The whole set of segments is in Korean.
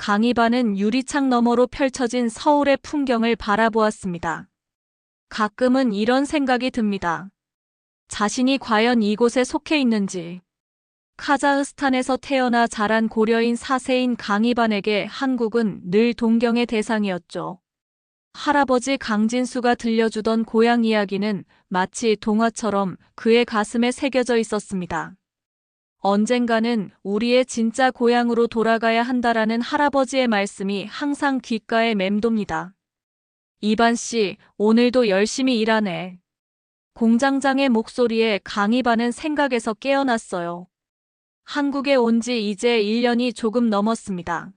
강희반은 유리창 너머로 펼쳐진 서울의 풍경을 바라보았습니다. 가끔은 이런 생각이 듭니다. 자신이 과연 이곳에 속해 있는지. 카자흐스탄에서 태어나 자란 고려인 4세인 강희반에게 한국은 늘 동경의 대상이었죠. 할아버지 강진수가 들려주던 고향 이야기는 마치 동화처럼 그의 가슴에 새겨져 있었습니다. 언젠가는 우리의 진짜 고향으로 돌아가야 한다라는 할아버지의 말씀이 항상 귓가에 맴돕니다. 이반 씨, 오늘도 열심히 일하네. 공장장의 목소리에 강희반은 생각에서 깨어났어요. 한국에 온 지 이제 1년이 조금 넘었습니다.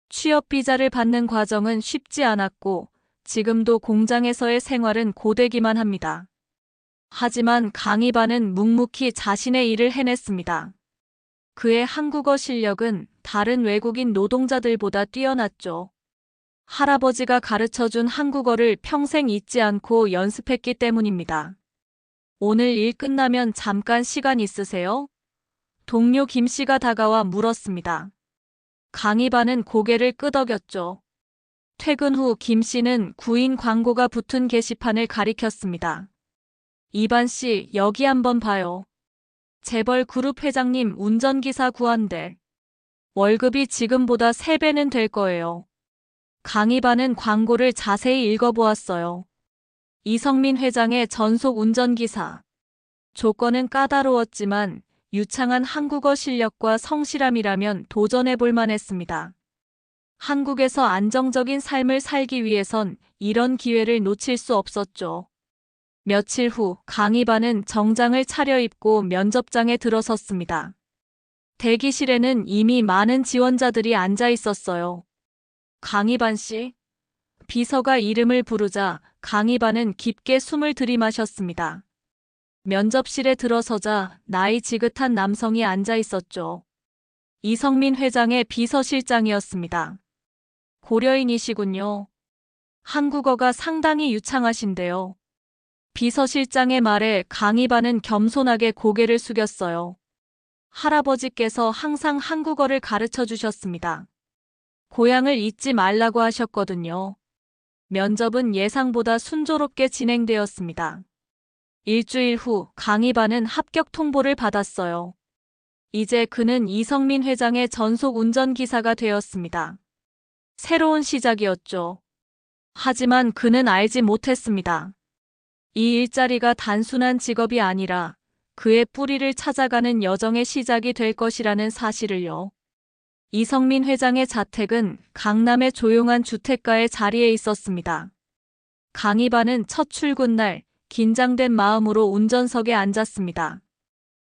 취업 비자를 받는 과정은 쉽지 않았고 지금도 공장에서의 생활은 고되기만 합니다. 하지만 강희반은 묵묵히 자신의 일을 해냈습니다. 그의 한국어 실력은 다른 외국인 노동자들보다 뛰어났죠. 할아버지가 가르쳐준 한국어를 평생 잊지 않고 연습했기 때문입니다. 오늘 일 끝나면 잠깐 시간 있으세요? 동료 김 씨가 다가와 물었습니다. 강희반은 고개를 끄덕였죠. 퇴근 후 김 씨는 구인 광고가 붙은 게시판을 가리켰습니다. 이반 씨, 여기 한번 봐요. 재벌 그룹 회장님 운전기사 구한대. 월급이 지금보다 3배는 될 거예요. 강희반은 광고를 자세히 읽어보았어요. 이성민 회장의 전속 운전기사. 조건은 까다로웠지만 유창한 한국어 실력과 성실함이라면 도전해볼 만했습니다. 한국에서 안정적인 삶을 살기 위해선 이런 기회를 놓칠 수 없었죠. 며칠 후 강희반은 정장을 차려입고 면접장에 들어섰습니다. 대기실에는 이미 많은 지원자들이 앉아 있었어요. 강희반 씨? 비서가 이름을 부르자 강희반은 깊게 숨을 들이마셨습니다. 면접실에 들어서자 나이 지긋한 남성이 앉아 있었죠. 이성민 회장의 비서실장이었습니다. 고려인이시군요. 한국어가 상당히 유창하신데요. 비서실장의 말에 강희반은 겸손하게 고개를 숙였어요. 할아버지께서 항상 한국어를 가르쳐 주셨습니다. 고향을 잊지 말라고 하셨거든요. 면접은 예상보다 순조롭게 진행되었습니다. 일주일 후 강희반은 합격 통보를 받았어요. 이제 그는 이성민 회장의 전속 운전기사가 되었습니다. 새로운 시작이었죠. 하지만 그는 알지 못했습니다. 이 일자리가 단순한 직업이 아니라 그의 뿌리를 찾아가는 여정의 시작이 될 것이라는 사실을요. 이성민 회장의 자택은 강남의 조용한 주택가의 자리에 있었습니다. 강희반은 첫 출근 날 긴장된 마음으로 운전석에 앉았습니다.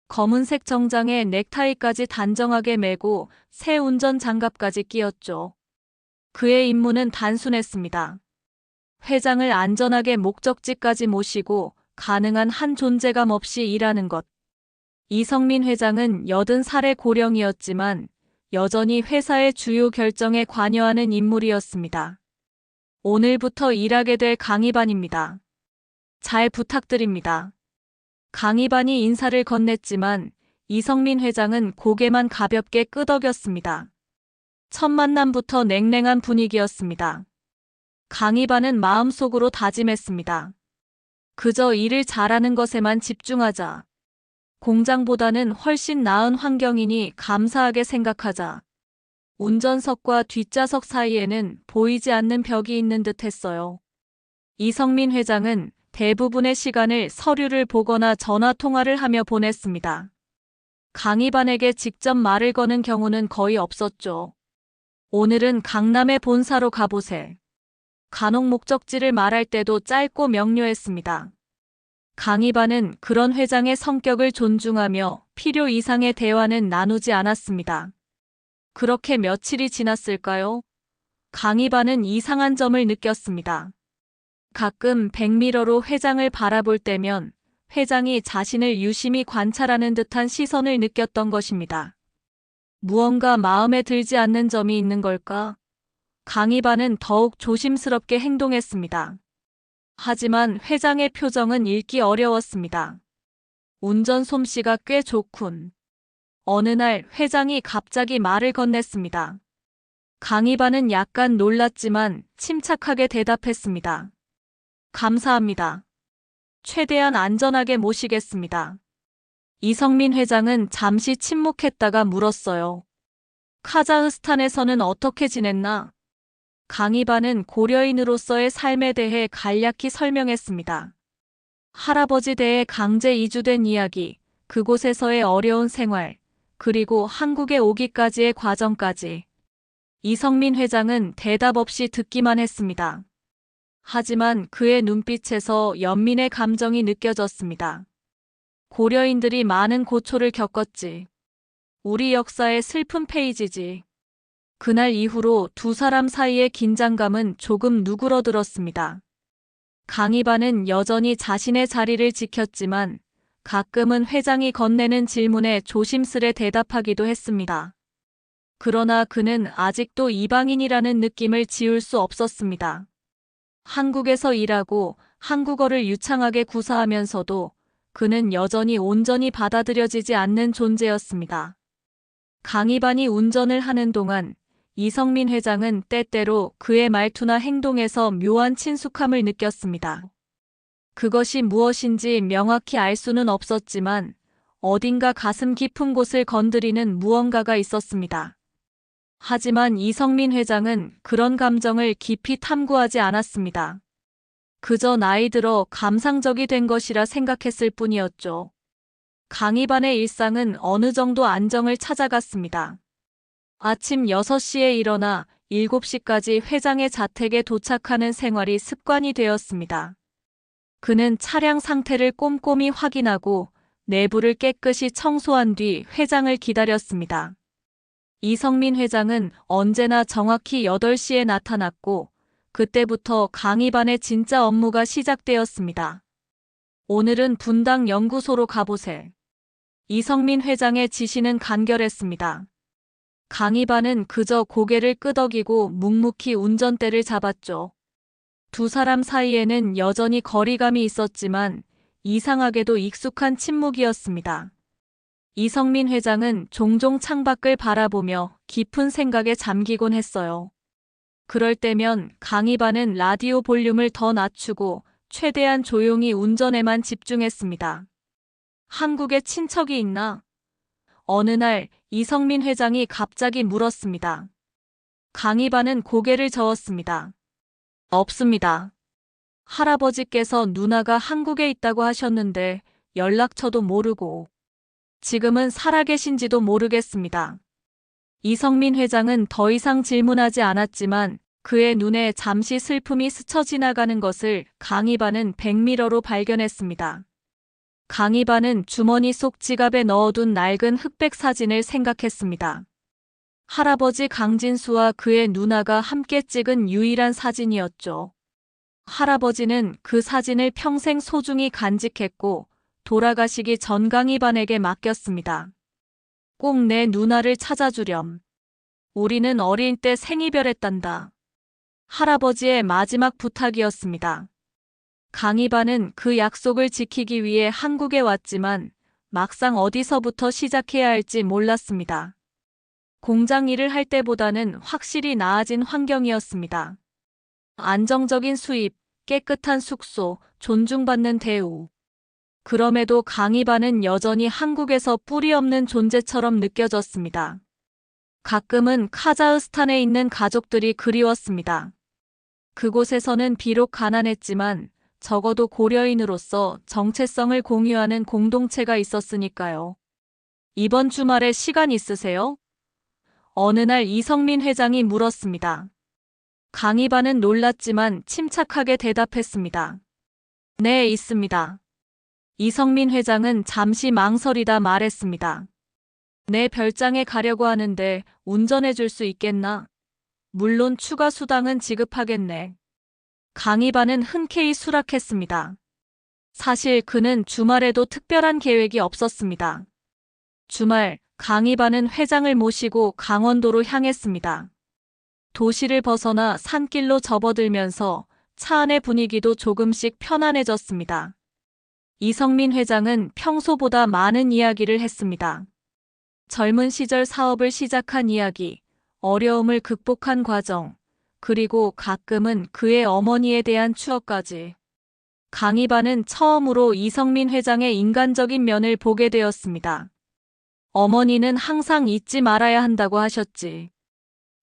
검은색 정장에 넥타이까지 단정하게 매고 새 운전 장갑까지 끼었죠. 그의 임무는 단순했습니다. 회장을 안전하게 목적지까지 모시고 가능한 한 존재감 없이 일하는 것. 이성민 회장은 80살의 고령이었지만 여전히 회사의 주요 결정에 관여하는 인물이었습니다. 오늘부터 일하게 될 강희반입니다. 잘 부탁드립니다. 강희반이 인사를 건넸지만 이성민 회장은 고개만 가볍게 끄덕였습니다. 첫 만남부터 냉랭한 분위기였습니다. 강희반은 마음속으로 다짐했습니다. 그저 일을 잘하는 것에만 집중하자. 공장보다는 훨씬 나은 환경이니 감사하게 생각하자. 운전석과 뒷좌석 사이에는 보이지 않는 벽이 있는 듯 했어요. 이성민 회장은 대부분의 시간을 서류를 보거나 전화 통화를 하며 보냈습니다. 강희반에게 직접 말을 거는 경우는 거의 없었죠. 오늘은 강남의 본사로 가보세. 간혹 목적지를 말할 때도 짧고 명료했습니다. 강희반은 그런 회장의 성격을 존중하며 필요 이상의 대화는 나누지 않았습니다. 그렇게 며칠이 지났을까요? 강희반은 이상한 점을 느꼈습니다. 가끔 백미러로 회장을 바라볼 때면 회장이 자신을 유심히 관찰하는 듯한 시선을 느꼈던 것입니다. 무언가 마음에 들지 않는 점이 있는 걸까? 강희반은 더욱 조심스럽게 행동했습니다. 하지만 회장의 표정은 읽기 어려웠습니다. 운전 솜씨가 꽤 좋군. 어느 날 회장이 갑자기 말을 건넸습니다. 강희반은 약간 놀랐지만 침착하게 대답했습니다. 감사합니다. 최대한 안전하게 모시겠습니다. 이성민 회장은 잠시 침묵했다가 물었어요. 카자흐스탄에서는 어떻게 지냈나? 강희반은 고려인으로서의 삶에 대해 간략히 설명했습니다. 할아버지 댁에 강제 이주된 이야기, 그곳에서의 어려운 생활, 그리고 한국에 오기까지의 과정까지. 이성민 회장은 대답 없이 듣기만 했습니다. 하지만 그의 눈빛에서 연민의 감정이 느껴졌습니다. 고려인들이 많은 고초를 겪었지. 우리 역사의 슬픈 페이지지. 그날 이후로 두 사람 사이의 긴장감은 조금 누그러들었습니다. 강희반은 여전히 자신의 자리를 지켰지만 가끔은 회장이 건네는 질문에 조심스레 대답하기도 했습니다. 그러나 그는 아직도 이방인이라는 느낌을 지울 수 없었습니다. 한국에서 일하고 한국어를 유창하게 구사하면서도 그는 여전히 온전히 받아들여지지 않는 존재였습니다. 강희반이 운전을 하는 동안 이성민 회장은 때때로 그의 말투나 행동에서 묘한 친숙함을 느꼈습니다. 그것이 무엇인지 명확히 알 수는 없었지만 어딘가 가슴 깊은 곳을 건드리는 무언가가 있었습니다. 하지만 이성민 회장은 그런 감정을 깊이 탐구하지 않았습니다. 그저 나이 들어 감상적이 된 것이라 생각했을 뿐이었죠. 강희반의 일상은 어느 정도 안정을 찾아갔습니다. 아침 6시에 일어나 7시까지 회장의 자택에 도착하는 생활이 습관이 되었습니다. 그는 차량 상태를 꼼꼼히 확인하고 내부를 깨끗이 청소한 뒤 회장을 기다렸습니다. 이성민 회장은 언제나 정확히 8시에 나타났고 그때부터 강희반의 진짜 업무가 시작되었습니다. 오늘은 분당 연구소로 가보세. 이성민 회장의 지시는 간결했습니다. 강희반은 그저 고개를 끄덕이고 묵묵히 운전대를 잡았죠. 두 사람 사이에는 여전히 거리감이 있었지만 이상하게도 익숙한 침묵이었습니다. 이성민 회장은 종종 창밖을 바라보며 깊은 생각에 잠기곤 했어요. 그럴 때면 강희반은 라디오 볼륨을 더 낮추고 최대한 조용히 운전에만 집중했습니다. 한국에 친척이 있나? 어느 날 이성민 회장이 갑자기 물었습니다. 강희반은 고개를 저었습니다. 없습니다. 할아버지께서 누나가 한국에 있다고 하셨는데 연락처도 모르고 지금은 살아계신지도 모르겠습니다. 이성민 회장은 더 이상 질문하지 않았지만 그의 눈에 잠시 슬픔이 스쳐 지나가는 것을 강희반은 백미러로 발견했습니다. 강희반은 주머니 속 지갑에 넣어둔 낡은 흑백 사진을 생각했습니다. 할아버지 강진수와 그의 누나가 함께 찍은 유일한 사진이었죠. 할아버지는 그 사진을 평생 소중히 간직했고 돌아가시기 전 강희반에게 맡겼습니다. 꼭 내 누나를 찾아주렴. 우리는 어릴 때 생이별했단다. 할아버지의 마지막 부탁이었습니다. 강희반은 그 약속을 지키기 위해 한국에 왔지만 막상 어디서부터 시작해야 할지 몰랐습니다. 공장 일을 할 때보다는 확실히 나아진 환경이었습니다. 안정적인 수입, 깨끗한 숙소, 존중받는 대우. 그럼에도 강희반은 여전히 한국에서 뿌리 없는 존재처럼 느껴졌습니다. 가끔은 카자흐스탄에 있는 가족들이 그리웠습니다. 그곳에서는 비록 가난했지만 적어도 고려인으로서 정체성을 공유하는 공동체가 있었으니까요. 이번 주말에 시간 있으세요? 어느 날 이성민 회장이 물었습니다. 강희반은 놀랐지만 침착하게 대답했습니다. 네, 있습니다. 이성민 회장은 잠시 망설이다 말했습니다. 내 별장에 가려고 하는데 운전해 줄 수 있겠나? 물론 추가 수당은 지급하겠네. 강희반은 흔쾌히 수락했습니다. 사실 그는 주말에도 특별한 계획이 없었습니다. 주말, 강희반은 회장을 모시고 강원도로 향했습니다. 도시를 벗어나 산길로 접어들면서 차 안의 분위기도 조금씩 편안해졌습니다. 이성민 회장은 평소보다 많은 이야기를 했습니다. 젊은 시절 사업을 시작한 이야기, 어려움을 극복한 과정, 그리고 가끔은 그의 어머니에 대한 추억까지. 강희반은 처음으로 이성민 회장의 인간적인 면을 보게 되었습니다. 어머니는 항상 잊지 말아야 한다고 하셨지.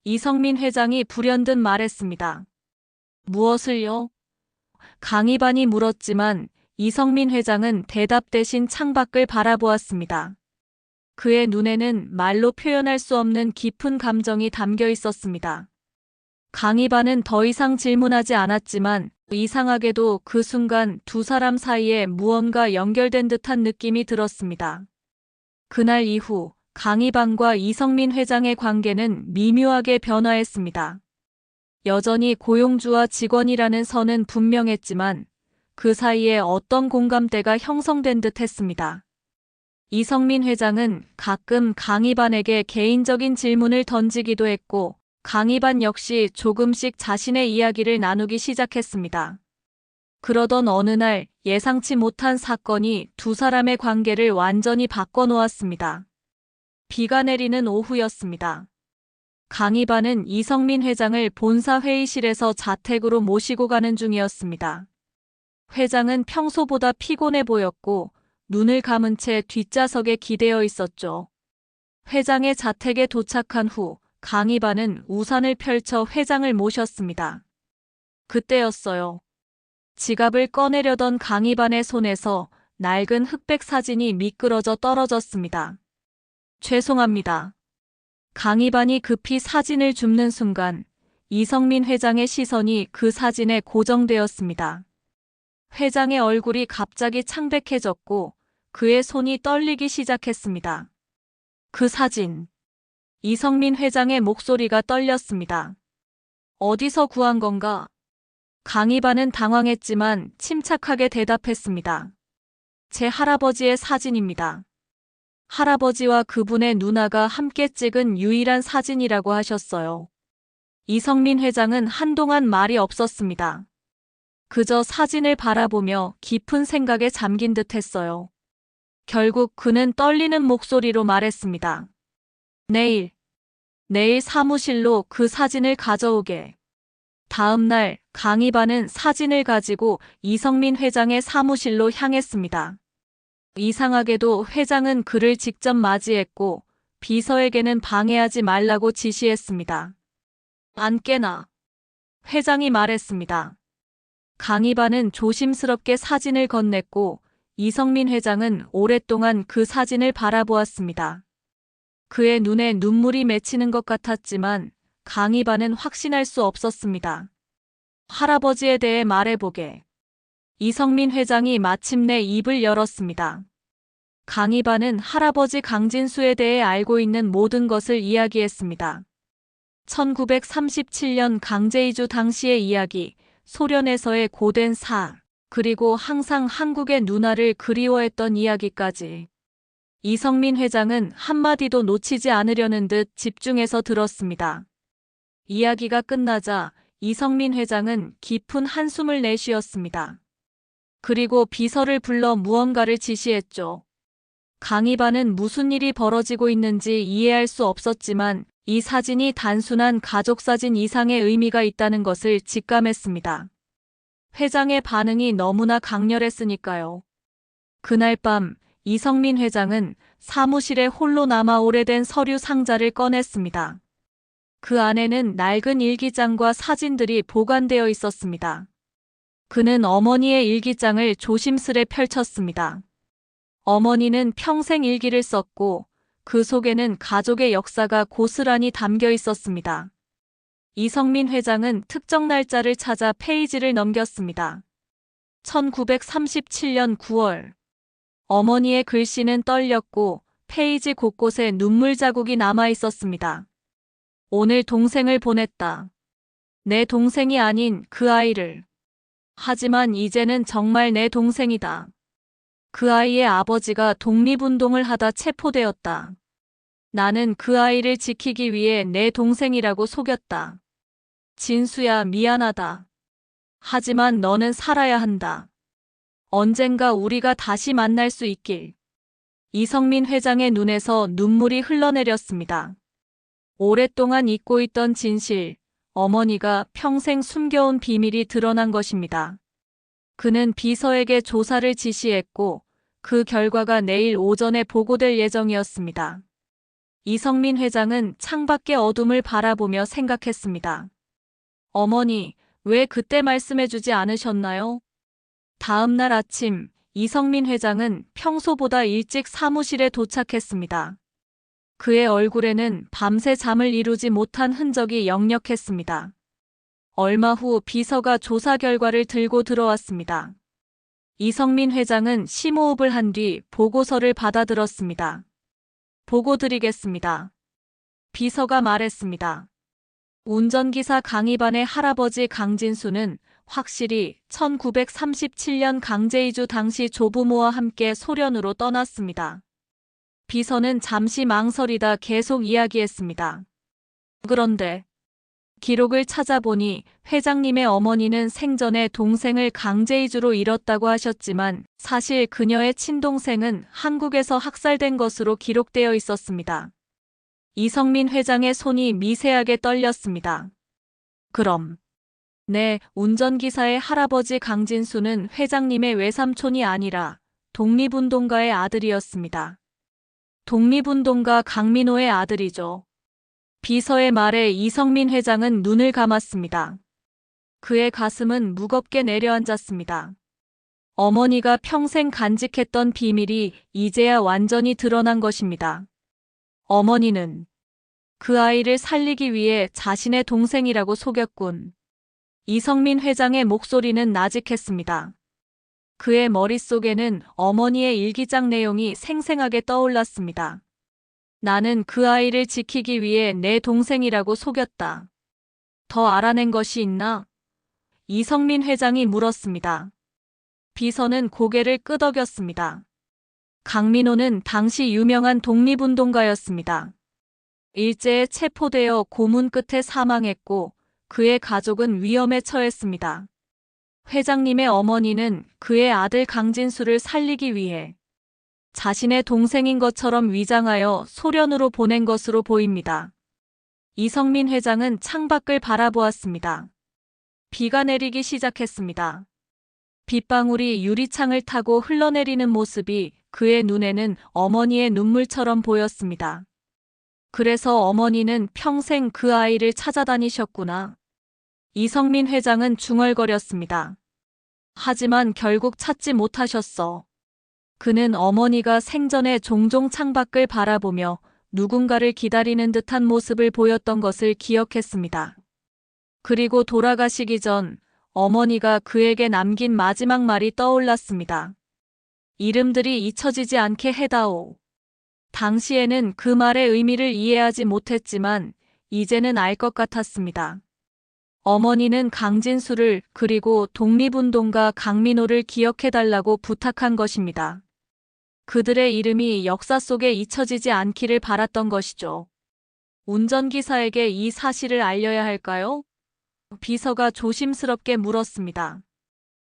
이성민 회장이 불현듯 말했습니다. 무엇을요? 강희반이 물었지만 이성민 회장은 대답 대신 창밖을 바라보았습니다. 그의 눈에는 말로 표현할 수 없는 깊은 감정이 담겨 있었습니다. 강희반은 더 이상 질문하지 않았지만 이상하게도 그 순간 두 사람 사이에 무언가 연결된 듯한 느낌이 들었습니다. 그날 이후 강희반과 이성민 회장의 관계는 미묘하게 변화했습니다. 여전히 고용주와 직원이라는 선은 분명했지만 그 사이에 어떤 공감대가 형성된 듯 했습니다. 이성민 회장은 가끔 강희반에게 개인적인 질문을 던지기도 했고 강희반 역시 조금씩 자신의 이야기를 나누기 시작했습니다. 그러던 어느 날 예상치 못한 사건이 두 사람의 관계를 완전히 바꿔놓았습니다. 비가 내리는 오후였습니다. 강희반은 이성민 회장을 본사 회의실에서 자택으로 모시고 가는 중이었습니다. 회장은 평소보다 피곤해 보였고 눈을 감은 채 뒷좌석에 기대어 있었죠. 회장의 자택에 도착한 후 강희반은 우산을 펼쳐 회장을 모셨습니다. 그때였어요. 지갑을 꺼내려던 강희반의 손에서 낡은 흑백 사진이 미끄러져 떨어졌습니다. 죄송합니다. 강희반이 급히 사진을 줍는 순간 이성민 회장의 시선이 그 사진에 고정되었습니다. 회장의 얼굴이 갑자기 창백해졌고 그의 손이 떨리기 시작했습니다. 그 사진. 이성민 회장의 목소리가 떨렸습니다. 어디서 구한 건가? 강희반은 당황했지만 침착하게 대답했습니다. 제 할아버지의 사진입니다. 할아버지와 그분의 누나가 함께 찍은 유일한 사진이라고 하셨어요. 이성민 회장은 한동안 말이 없었습니다. 그저 사진을 바라보며 깊은 생각에 잠긴 듯 했어요. 결국 그는 떨리는 목소리로 말했습니다. 내일 사무실로 그 사진을 가져오게. 다음 날 강희반은 사진을 가지고 이성민 회장의 사무실로 향했습니다. 이상하게도 회장은 그를 직접 맞이했고 비서에게는 방해하지 말라고 지시했습니다. 안 깨나. 회장이 말했습니다. 강희반은 조심스럽게 사진을 건넸고 이성민 회장은 오랫동안 그 사진을 바라보았습니다. 그의 눈에 눈물이 맺히는 것 같았지만 강희반은 확신할 수 없었습니다. 할아버지에 대해 말해보게. 이성민 회장이 마침내 입을 열었습니다. 강희반은 할아버지 강진수에 대해 알고 있는 모든 것을 이야기했습니다. 1937년 강제이주 당시의 이야기, 소련에서의 고된 사, 그리고 항상 한국의 누나를 그리워했던 이야기까지. 이성민 회장은 한마디도 놓치지 않으려는 듯 집중해서 들었습니다. 이야기가 끝나자 이성민 회장은 깊은 한숨을 내쉬었습니다. 그리고 비서를 불러 무언가를 지시했죠. 강희반은 무슨 일이 벌어지고 있는지 이해할 수 없었지만 이 사진이 단순한 가족사진 이상의 의미가 있다는 것을 직감했습니다. 회장의 반응이 너무나 강렬했으니까요. 그날 밤 이성민 회장은 사무실에 홀로 남아 오래된 서류 상자를 꺼냈습니다. 그 안에는 낡은 일기장과 사진들이 보관되어 있었습니다. 그는 어머니의 일기장을 조심스레 펼쳤습니다. 어머니는 평생 일기를 썼고 그 속에는 가족의 역사가 고스란히 담겨 있었습니다. 이성민 회장은 특정 날짜를 찾아 페이지를 넘겼습니다. 1937년 9월. 어머니의 글씨는 떨렸고 페이지 곳곳에 눈물 자국이 남아 있었습니다. 오늘 동생을 보냈다. 내 동생이 아닌 그 아이를. 하지만 이제는 정말 내 동생이다. 그 아이의 아버지가 독립운동을 하다 체포되었다. 나는 그 아이를 지키기 위해 내 동생이라고 속였다. 진수야, 미안하다. 하지만 너는 살아야 한다. 언젠가 우리가 다시 만날 수 있길. 이성민 회장의 눈에서 눈물이 흘러내렸습니다. 오랫동안 잊고 있던 진실, 어머니가 평생 숨겨온 비밀이 드러난 것입니다. 그는 비서에게 조사를 지시했고 그 결과가 내일 오전에 보고될 예정이었습니다. 이성민 회장은 창밖의 어둠을 바라보며 생각했습니다. 어머니, 왜 그때 말씀해주지 않으셨나요? 다음 날 아침, 이성민 회장은 평소보다 일찍 사무실에 도착했습니다. 그의 얼굴에는 밤새 잠을 이루지 못한 흔적이 역력했습니다. 얼마 후 비서가 조사 결과를 들고 들어왔습니다. 이성민 회장은 심호흡을 한 뒤 보고서를 받아들었습니다. 보고 드리겠습니다. 비서가 말했습니다. 운전기사 강희반의 할아버지 강진수는 확실히 1937년 강제이주 당시 조부모와 함께 소련으로 떠났습니다. 비서는 잠시 망설이다 계속 이야기했습니다. 그런데 기록을 찾아보니 회장님의 어머니는 생전에 동생을 강제이주로 잃었다고 하셨지만 사실 그녀의 친동생은 한국에서 학살된 것으로 기록되어 있었습니다. 이성민 회장의 손이 미세하게 떨렸습니다. 그럼 네, 운전기사의 할아버지 강진수는 회장님의 외삼촌이 아니라 독립운동가의 아들이었습니다. 독립운동가 강민호의 아들이죠. 비서의 말에 이성민 회장은 눈을 감았습니다. 그의 가슴은 무겁게 내려앉았습니다. 어머니가 평생 간직했던 비밀이 이제야 완전히 드러난 것입니다. 어머니는 그 아이를 살리기 위해 자신의 동생이라고 속였군. 이성민 회장의 목소리는 나직했습니다. 그의 머릿속에는 어머니의 일기장 내용이 생생하게 떠올랐습니다. 나는 그 아이를 지키기 위해 내 동생이라고 속였다. 더 알아낸 것이 있나? 이성민 회장이 물었습니다. 비서는 고개를 끄덕였습니다. 강민호는 당시 유명한 독립운동가였습니다. 일제에 체포되어 고문 끝에 사망했고 그의 가족은 위험에 처했습니다. 회장님의 어머니는 그의 아들 강진수를 살리기 위해 자신의 동생인 것처럼 위장하여 소련으로 보낸 것으로 보입니다. 이성민 회장은 창밖을 바라보았습니다. 비가 내리기 시작했습니다. 빗방울이 유리창을 타고 흘러내리는 모습이 그의 눈에는 어머니의 눈물처럼 보였습니다. 그래서 어머니는 평생 그 아이를 찾아다니셨구나. 이성민 회장은 중얼거렸습니다. 하지만 결국 찾지 못하셨어. 그는 어머니가 생전에 종종 창밖을 바라보며 누군가를 기다리는 듯한 모습을 보였던 것을 기억했습니다. 그리고 돌아가시기 전 어머니가 그에게 남긴 마지막 말이 떠올랐습니다. 이름들이 잊혀지지 않게 해다오. 당시에는 그 말의 의미를 이해하지 못했지만 이제는 알 것 같았습니다. 어머니는 강진수를 그리고 독립운동가 강민호를 기억해달라고 부탁한 것입니다. 그들의 이름이 역사 속에 잊혀지지 않기를 바랐던 것이죠. 운전기사에게 이 사실을 알려야 할까요? 비서가 조심스럽게 물었습니다.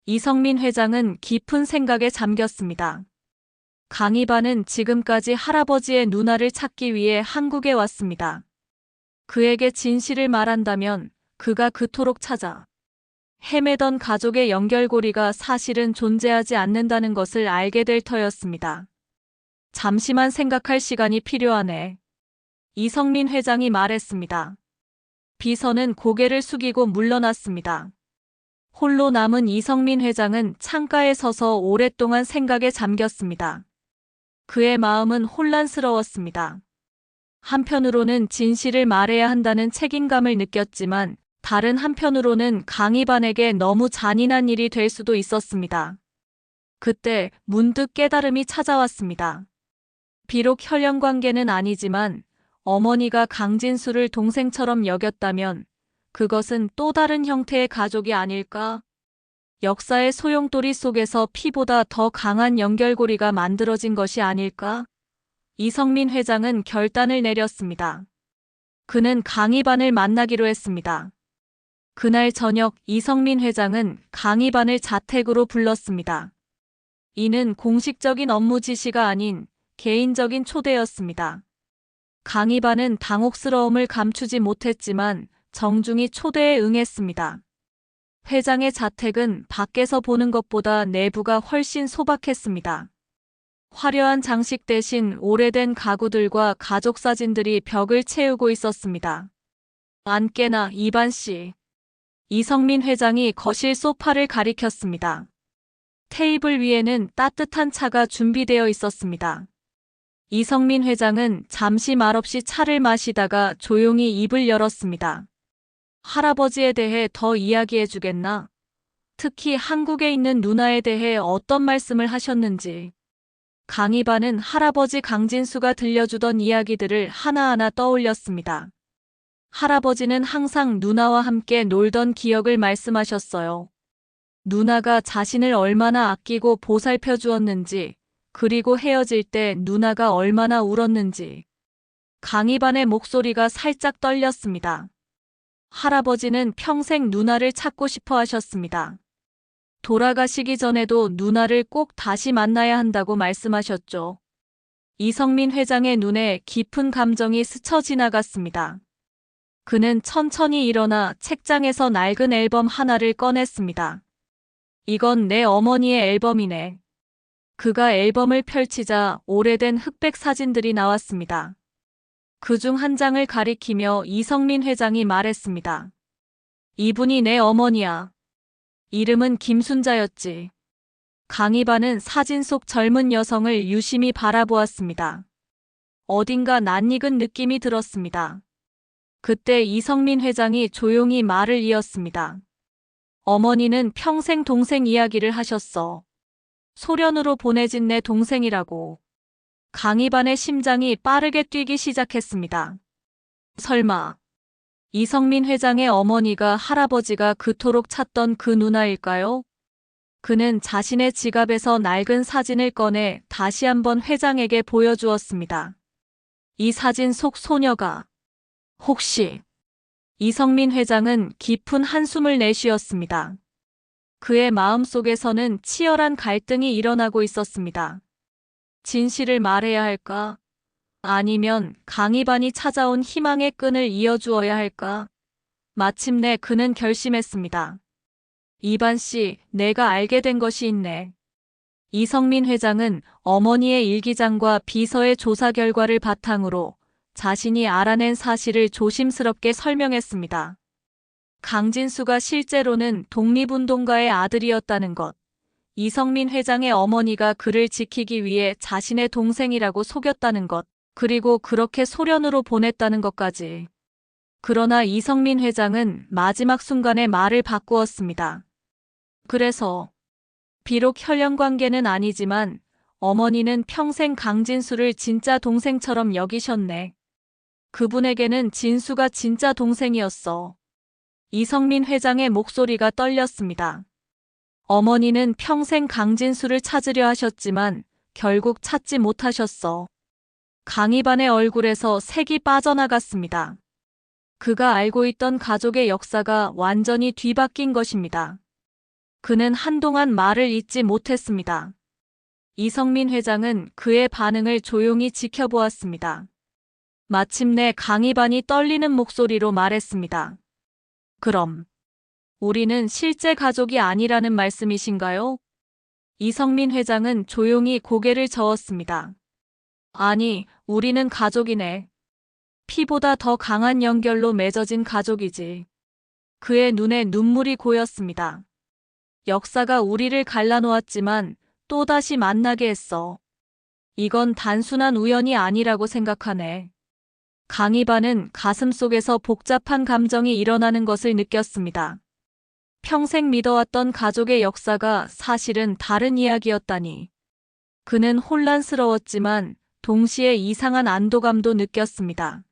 이성민 회장은 깊은 생각에 잠겼습니다. 강희반은 지금까지 할아버지의 누나를 찾기 위해 한국에 왔습니다. 그에게 진실을 말한다면 그가 그토록 찾아 헤매던 가족의 연결고리가 사실은 존재하지 않는다는 것을 알게 될 터였습니다. 잠시만 생각할 시간이 필요하네. 이성민 회장이 말했습니다. 비서는 고개를 숙이고 물러났습니다. 홀로 남은 이성민 회장은 창가에 서서 오랫동안 생각에 잠겼습니다. 그의 마음은 혼란스러웠습니다. 한편으로는 진실을 말해야 한다는 책임감을 느꼈지만 다른 한편으로는 강희반에게 너무 잔인한 일이 될 수도 있었습니다. 그때 문득 깨달음이 찾아왔습니다. 비록 혈연 관계는 아니지만 어머니가 강진수를 동생처럼 여겼다면 그것은 또 다른 형태의 가족이 아닐까? 역사의 소용돌이 속에서 피보다 더 강한 연결고리가 만들어진 것이 아닐까? 이성민 회장은 결단을 내렸습니다. 그는 강희반을 만나기로 했습니다. 그날 저녁 이성민 회장은 강희반을 자택으로 불렀습니다. 이는 공식적인 업무 지시가 아닌 개인적인 초대였습니다. 강희반은 당혹스러움을 감추지 못했지만 정중히 초대에 응했습니다. 회장의 자택은 밖에서 보는 것보다 내부가 훨씬 소박했습니다. 화려한 장식 대신 오래된 가구들과 가족 사진들이 벽을 채우고 있었습니다. 안께나 이반 씨. 이성민 회장이 거실 소파를 가리켰습니다. 테이블 위에는 따뜻한 차가 준비되어 있었습니다. 이성민 회장은 잠시 말없이 차를 마시다가 조용히 입을 열었습니다. 할아버지에 대해 더 이야기해 주겠나? 특히 한국에 있는 누나에 대해 어떤 말씀을 하셨는지. 강희반은 할아버지 강진수가 들려주던 이야기들을 하나하나 떠올렸습니다. 할아버지는 항상 누나와 함께 놀던 기억을 말씀하셨어요. 누나가 자신을 얼마나 아끼고 보살펴 주었는지, 그리고 헤어질 때 누나가 얼마나 울었는지. 강희반의 목소리가 살짝 떨렸습니다. 할아버지는 평생 누나를 찾고 싶어 하셨습니다. 돌아가시기 전에도 누나를 꼭 다시 만나야 한다고 말씀하셨죠. 이성민 회장의 눈에 깊은 감정이 스쳐 지나갔습니다. 그는 천천히 일어나 책장에서 낡은 앨범 하나를 꺼냈습니다. 이건 내 어머니의 앨범이네. 그가 앨범을 펼치자 오래된 흑백 사진들이 나왔습니다. 그중 한 장을 가리키며 이성민 회장이 말했습니다. 이분이 내 어머니야. 이름은 김순자였지. 강희반은 사진 속 젊은 여성을 유심히 바라보았습니다. 어딘가 낯익은 느낌이 들었습니다. 그때 이성민 회장이 조용히 말을 이었습니다. 어머니는 평생 동생 이야기를 하셨어. 소련으로 보내진 내 동생이라고. 강희반의 심장이 빠르게 뛰기 시작했습니다. 설마 이성민 회장의 어머니가 할아버지가 그토록 찾던 그 누나일까요? 그는 자신의 지갑에서 낡은 사진을 꺼내 다시 한번 회장에게 보여주었습니다. 이 사진 속 소녀가 혹시. 이성민 회장은 깊은 한숨을 내쉬었습니다. 그의 마음속에서는 치열한 갈등이 일어나고 있었습니다. 진실을 말해야 할까? 아니면 강희반이 찾아온 희망의 끈을 이어주어야 할까? 마침내 그는 결심했습니다. 이반 씨, 내가 알게 된 것이 있네. 이성민 회장은 어머니의 일기장과 비서의 조사 결과를 바탕으로 자신이 알아낸 사실을 조심스럽게 설명했습니다. 강진수가 실제로는 독립운동가의 아들이었다는 것, 이성민 회장의 어머니가 그를 지키기 위해 자신의 동생이라고 속였다는 것, 그리고 그렇게 소련으로 보냈다는 것까지. 그러나 이성민 회장은 마지막 순간에 말을 바꾸었습니다. 그래서 비록 혈연관계는 아니지만 어머니는 평생 강진수를 진짜 동생처럼 여기셨네. 그분에게는 진수가 진짜 동생이었어. 이성민 회장의 목소리가 떨렸습니다. 어머니는 평생 강진수를 찾으려 하셨지만 결국 찾지 못하셨어. 강희반의 얼굴에서 색이 빠져나갔습니다. 그가 알고 있던 가족의 역사가 완전히 뒤바뀐 것입니다. 그는 한동안 말을 잇지 못했습니다. 이성민 회장은 그의 반응을 조용히 지켜보았습니다. 마침내 강희반이 떨리는 목소리로 말했습니다. 그럼 우리는 실제 가족이 아니라는 말씀이신가요? 이성민 회장은 조용히 고개를 저었습니다. 아니, 우리는 가족이네. 피보다 더 강한 연결로 맺어진 가족이지. 그의 눈에 눈물이 고였습니다. 역사가 우리를 갈라놓았지만 또다시 만나게 했어. 이건 단순한 우연이 아니라고 생각하네. 강희반은 가슴속에서 복잡한 감정이 일어나는 것을 느꼈습니다. 평생 믿어왔던 가족의 역사가 사실은 다른 이야기였다니. 그는 혼란스러웠지만 동시에 이상한 안도감도 느꼈습니다.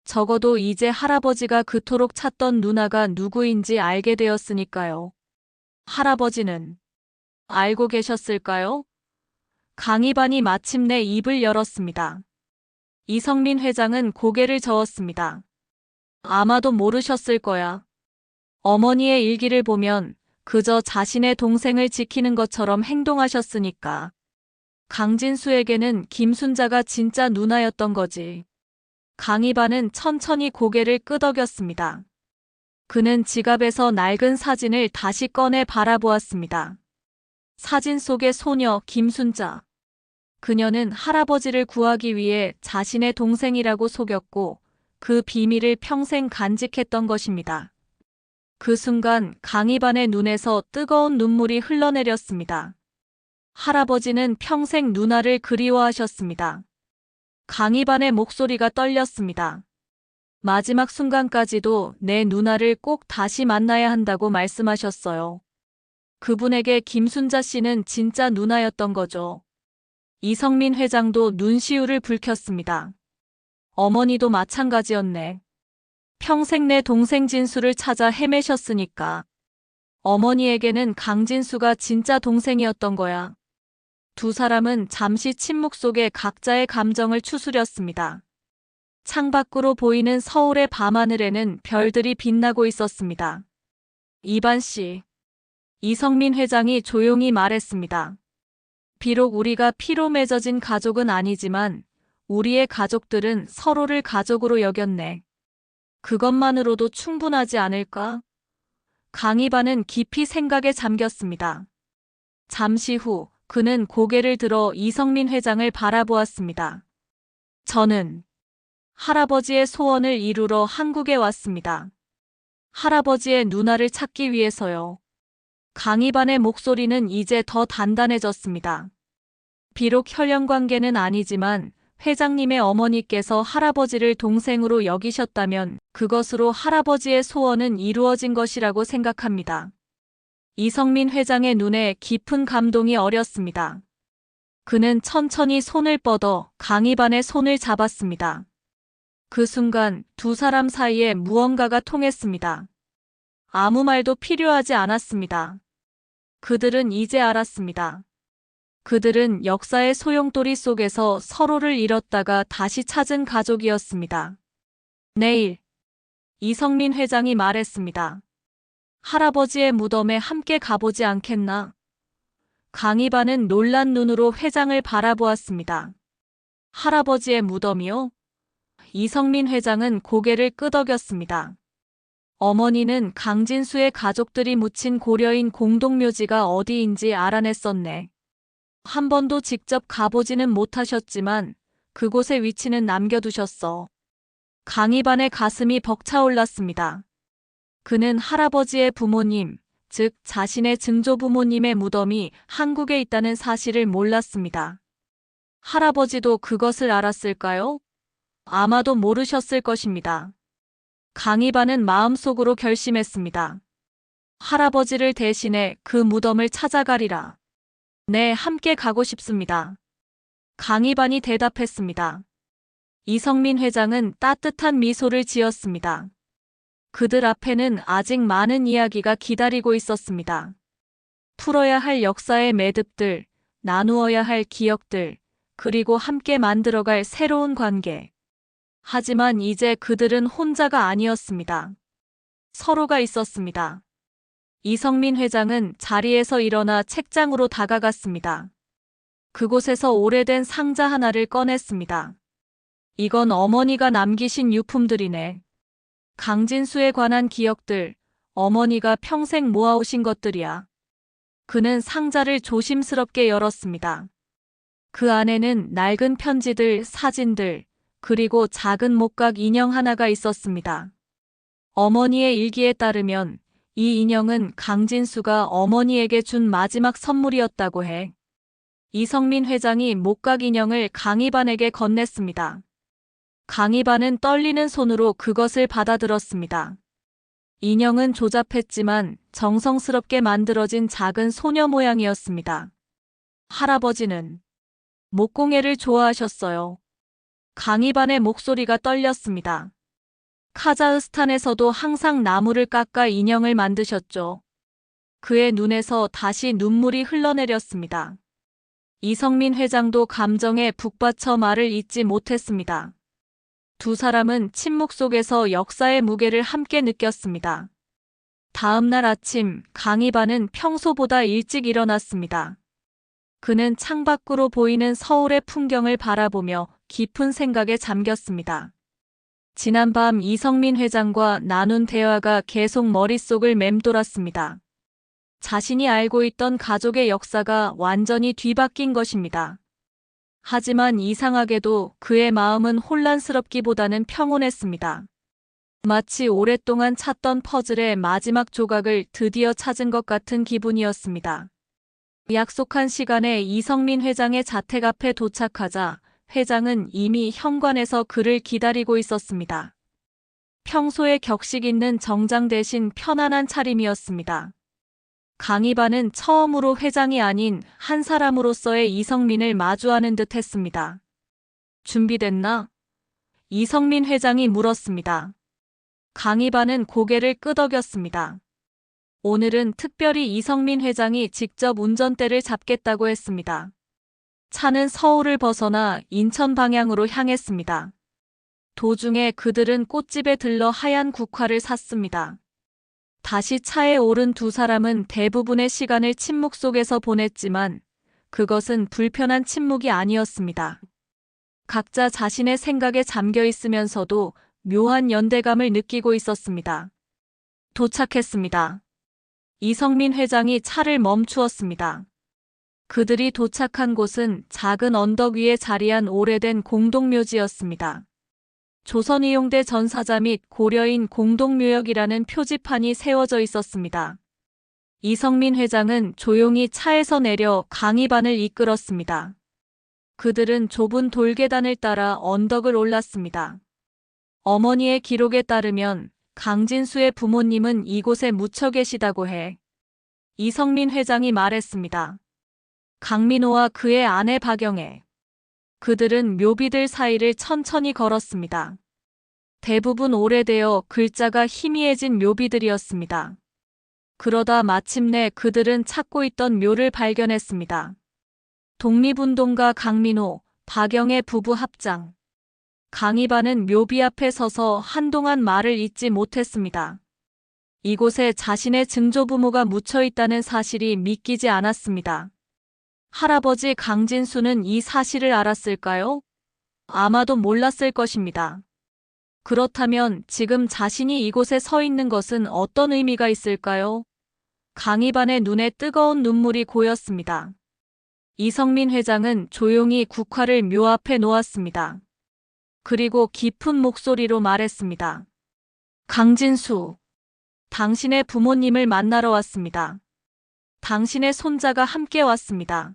적어도 이제 할아버지가 그토록 찾던 누나가 누구인지 알게 되었으니까요. 할아버지는 알고 계셨을까요? 강희반이 마침내 입을 열었습니다. 이성민 회장은 고개를 저었습니다. 아마도 모르셨을 거야. 어머니의 일기를 보면 그저 자신의 동생을 지키는 것처럼 행동하셨으니까. 강진수에게는 김순자가 진짜 누나였던 거지. 강희반은 천천히 고개를 끄덕였습니다. 그는 지갑에서 낡은 사진을 다시 꺼내 바라보았습니다. 사진 속의 소녀 김순자. 그녀는 할아버지를 구하기 위해 자신의 동생이라고 속였고 그 비밀을 평생 간직했던 것입니다. 그 순간 강희반의 눈에서 뜨거운 눈물이 흘러내렸습니다. 할아버지는 평생 누나를 그리워하셨습니다. 강희반의 목소리가 떨렸습니다. 마지막 순간까지도 내 누나를 꼭 다시 만나야 한다고 말씀하셨어요. 그분에게 김순자 씨는 진짜 누나였던 거죠. 이성민 회장도 눈시울을 붉혔습니다. 어머니도 마찬가지였네. 평생 내 동생 진수를 찾아 헤매셨으니까. 어머니에게는 강진수가 진짜 동생이었던 거야. 두 사람은 잠시 침묵 속에 각자의 감정을 추스렸습니다. 창밖으로 보이는 서울의 밤하늘에는 별들이 빛나고 있었습니다. 이반 씨. 이성민 회장이 조용히 말했습니다. 비록 우리가 피로 맺어진 가족은 아니지만 우리의 가족들은 서로를 가족으로 여겼네. 그것만으로도 충분하지 않을까? 강희반은 깊이 생각에 잠겼습니다. 잠시 후 그는 고개를 들어 이성민 회장을 바라보았습니다. 저는 할아버지의 소원을 이루러 한국에 왔습니다. 할아버지의 누나를 찾기 위해서요. 강희반의 목소리는 이제 더 단단해졌습니다. 비록 혈연관계는 아니지만 회장님의 어머니께서 할아버지를 동생으로 여기셨다면 그것으로 할아버지의 소원은 이루어진 것이라고 생각합니다. 이성민 회장의 눈에 깊은 감동이 어렸습니다. 그는 천천히 손을 뻗어 강희반의 손을 잡았습니다. 그 순간 두 사람 사이에 무언가가 통했습니다. 아무 말도 필요하지 않았습니다. 그들은 이제 알았습니다. 그들은 역사의 소용돌이 속에서 서로를 잃었다가 다시 찾은 가족이었습니다. 내일, 이성민 회장이 말했습니다. 할아버지의 무덤에 함께 가보지 않겠나? 강희반은 놀란 눈으로 회장을 바라보았습니다. 할아버지의 무덤이요? 이성민 회장은 고개를 끄덕였습니다. 어머니는 강진수의 가족들이 묻힌 고려인 공동묘지가 어디인지 알아냈었네. 한 번도 직접 가보지는 못하셨지만 그곳의 위치는 남겨두셨어. 강희반의 가슴이 벅차올랐습니다. 그는 할아버지의 부모님, 즉 자신의 증조부모님의 무덤이 한국에 있다는 사실을 몰랐습니다. 할아버지도 그것을 알았을까요? 아마도 모르셨을 것입니다. 강희반은 마음속으로 결심했습니다. 할아버지를 대신해 그 무덤을 찾아가리라. 네, 함께 가고 싶습니다. 강희반이 대답했습니다. 이성민 회장은 따뜻한 미소를 지었습니다. 그들 앞에는 아직 많은 이야기가 기다리고 있었습니다. 풀어야 할 역사의 매듭들, 나누어야 할 기억들, 그리고 함께 만들어갈 새로운 관계. 하지만 이제 그들은 혼자가 아니었습니다. 서로가 있었습니다. 이성민 회장은 자리에서 일어나 책장으로 다가갔습니다. 그곳에서 오래된 상자 하나를 꺼냈습니다. 이건 어머니가 남기신 유품들이네. 강진수에 관한 기억들, 어머니가 평생 모아오신 것들이야. 그는 상자를 조심스럽게 열었습니다. 그 안에는 낡은 편지들, 사진들, 그리고 작은 목각 인형 하나가 있었습니다. 어머니의 일기에 따르면 이 인형은 강진수가 어머니에게 준 마지막 선물이었다고 해. 이성민 회장이 목각 인형을 강희반에게 건넸습니다. 강희반은 떨리는 손으로 그것을 받아들었습니다. 인형은 조잡했지만 정성스럽게 만들어진 작은 소녀 모양이었습니다. 할아버지는 목공예를 좋아하셨어요. 강희반의 목소리가 떨렸습니다. 카자흐스탄에서도 항상 나무를 깎아 인형을 만드셨죠. 그의 눈에서 다시 눈물이 흘러내렸습니다. 이성민 회장도 감정에 북받쳐 말을 잇지 못했습니다. 두 사람은 침묵 속에서 역사의 무게를 함께 느꼈습니다. 다음 날 아침 강희반은 평소보다 일찍 일어났습니다. 그는 창밖으로 보이는 서울의 풍경을 바라보며 깊은 생각에 잠겼습니다. 지난밤 이성민 회장과 나눈 대화가 계속 머릿속을 맴돌았습니다. 자신이 알고 있던 가족의 역사가 완전히 뒤바뀐 것입니다. 하지만 이상하게도 그의 마음은 혼란스럽기보다는 평온했습니다. 마치 오랫동안 찾던 퍼즐의 마지막 조각을 드디어 찾은 것 같은 기분이었습니다. 약속한 시간에 이성민 회장의 자택 앞에 도착하자 회장은 이미 현관에서 그를 기다리고 있었습니다. 평소에 격식 있는 정장 대신 편안한 차림이었습니다. 강희반은 처음으로 회장이 아닌 한 사람으로서의 이성민을 마주하는 듯 했습니다. 준비됐나? 이성민 회장이 물었습니다. 강희반은 고개를 끄덕였습니다. 오늘은 특별히 이성민 회장이 직접 운전대를 잡겠다고 했습니다. 차는 서울을 벗어나 인천 방향으로 향했습니다. 도중에 그들은 꽃집에 들러 하얀 국화를 샀습니다. 다시 차에 오른 두 사람은 대부분의 시간을 침묵 속에서 보냈지만 그것은 불편한 침묵이 아니었습니다. 각자 자신의 생각에 잠겨 있으면서도 묘한 연대감을 느끼고 있었습니다. 도착했습니다. 이성민 회장이 차를 멈추었습니다. 그들이 도착한 곳은 작은 언덕 위에 자리한 오래된 공동묘지였습니다. 조선이용대 전사자 및 고려인 공동묘역이라는 표지판이 세워져 있었습니다. 이성민 회장은 조용히 차에서 내려 강희반을 이끌었습니다. 그들은 좁은 돌계단을 따라 언덕을 올랐습니다. 어머니의 기록에 따르면 강진수의 부모님은 이곳에 묻혀 계시다고 해. 이성민 회장이 말했습니다. 강민호와 그의 아내 박영애. 그들은 묘비들 사이를 천천히 걸었습니다. 대부분 오래되어 글자가 희미해진 묘비들이었습니다. 그러다 마침내 그들은 찾고 있던 묘를 발견했습니다. 독립운동가 강민호, 박영애 부부 합장. 강희반은 묘비 앞에 서서 한동안 말을 잇지 못했습니다. 이곳에 자신의 증조부모가 묻혀 있다는 사실이 믿기지 않았습니다. 할아버지 강진수는 이 사실을 알았을까요? 아마도 몰랐을 것입니다. 그렇다면 지금 자신이 이곳에 서 있는 것은 어떤 의미가 있을까요? 강희반의 눈에 뜨거운 눈물이 고였습니다. 이성민 회장은 조용히 국화를 묘 앞에 놓았습니다. 그리고 깊은 목소리로 말했습니다. 강진수, 당신의 부모님을 만나러 왔습니다. 당신의 손자가 함께 왔습니다.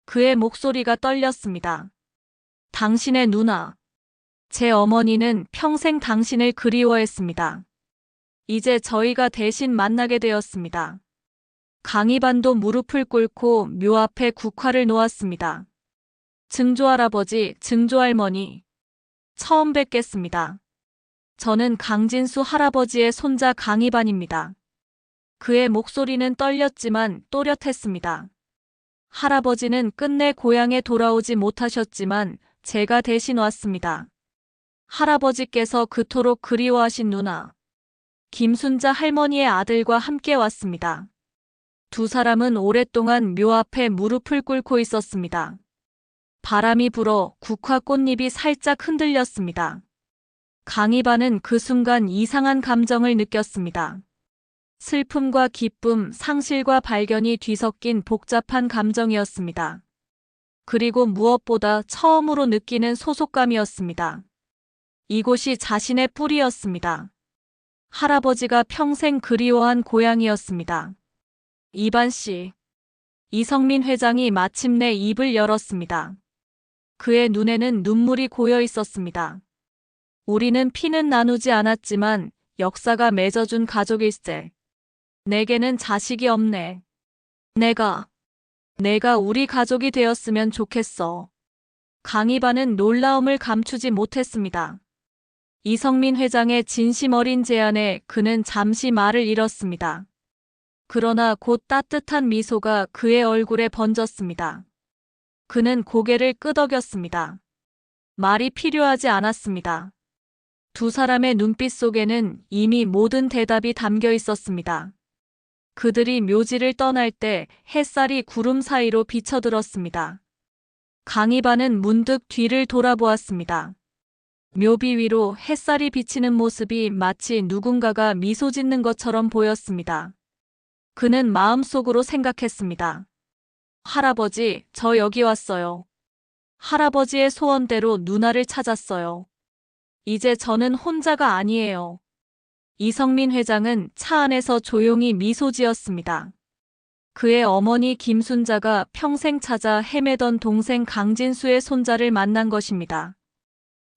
그의 목소리가 떨렸습니다. 당신의 누나, 제 어머니는 평생 당신을 그리워했습니다. 이제 저희가 대신 만나게 되었습니다. 강희반도 무릎을 꿇고 묘 앞에 국화를 놓았습니다. 증조할아버지, 증조할머니, 처음 뵙겠습니다. 저는 강진수 할아버지의 손자 강희반입니다. 그의 목소리는 떨렸지만 또렷했습니다. 할아버지는 끝내 고향에 돌아오지 못하셨지만 제가 대신 왔습니다. 할아버지께서 그토록 그리워하신 누나, 김순자 할머니의 아들과 함께 왔습니다. 두 사람은 오랫동안 묘 앞에 무릎을 꿇고 있었습니다. 바람이 불어 국화 꽃잎이 살짝 흔들렸습니다. 강희반은 그 순간 이상한 감정을 느꼈습니다. 슬픔과 기쁨, 상실과 발견이 뒤섞인 복잡한 감정이었습니다. 그리고 무엇보다 처음으로 느끼는 소속감이었습니다. 이곳이 자신의 뿌리였습니다. 할아버지가 평생 그리워한 고향이었습니다. 이반 씨. 이성민 회장이 마침내 입을 열었습니다. 그의 눈에는 눈물이 고여 있었습니다. 우리는 피는 나누지 않았지만 역사가 맺어준 가족일세. 내게는 자식이 없네. 내가 우리 가족이 되었으면 좋겠어. 강희반은 놀라움을 감추지 못했습니다. 이성민 회장의 진심 어린 제안에 그는 잠시 말을 잃었습니다. 그러나 곧 따뜻한 미소가 그의 얼굴에 번졌습니다. 그는 고개를 끄덕였습니다. 말이 필요하지 않았습니다. 두 사람의 눈빛 속에는 이미 모든 대답이 담겨 있었습니다. 그들이 묘지를 떠날 때 햇살이 구름 사이로 비쳐들었습니다. 강희반은 문득 뒤를 돌아보았습니다. 묘비 위로 햇살이 비치는 모습이 마치 누군가가 미소 짓는 것처럼 보였습니다. 그는 마음속으로 생각했습니다. 할아버지, 저 여기 왔어요. 할아버지의 소원대로 누나를 찾았어요. 이제 저는 혼자가 아니에요. 이성민 회장은 차 안에서 조용히 미소 지었습니다. 그의 어머니 김순자가 평생 찾아 헤매던 동생 강진수의 손자를 만난 것입니다.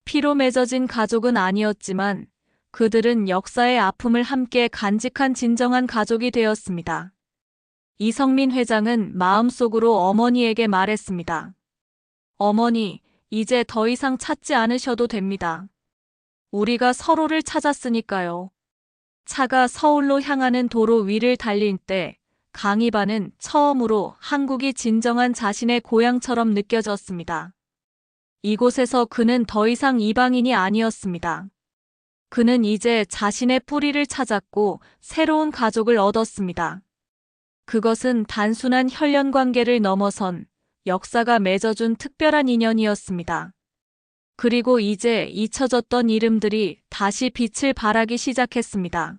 피로 맺어진 가족은 아니었지만 그들은 역사의 아픔을 함께 간직한 진정한 가족이 되었습니다. 이성민 회장은 마음속으로 어머니에게 말했습니다. 어머니, 이제 더 이상 찾지 않으셔도 됩니다. 우리가 서로를 찾았으니까요. 차가 서울로 향하는 도로 위를 달릴 때 강희반은 처음으로 한국이 진정한 자신의 고향처럼 느껴졌습니다. 이곳에서 그는 더 이상 이방인이 아니었습니다. 그는 이제 자신의 뿌리를 찾았고 새로운 가족을 얻었습니다. 그것은 단순한 혈연 관계를 넘어선 역사가 맺어준 특별한 인연이었습니다. 그리고 이제 잊혀졌던 이름들이 다시 빛을 발하기 시작했습니다.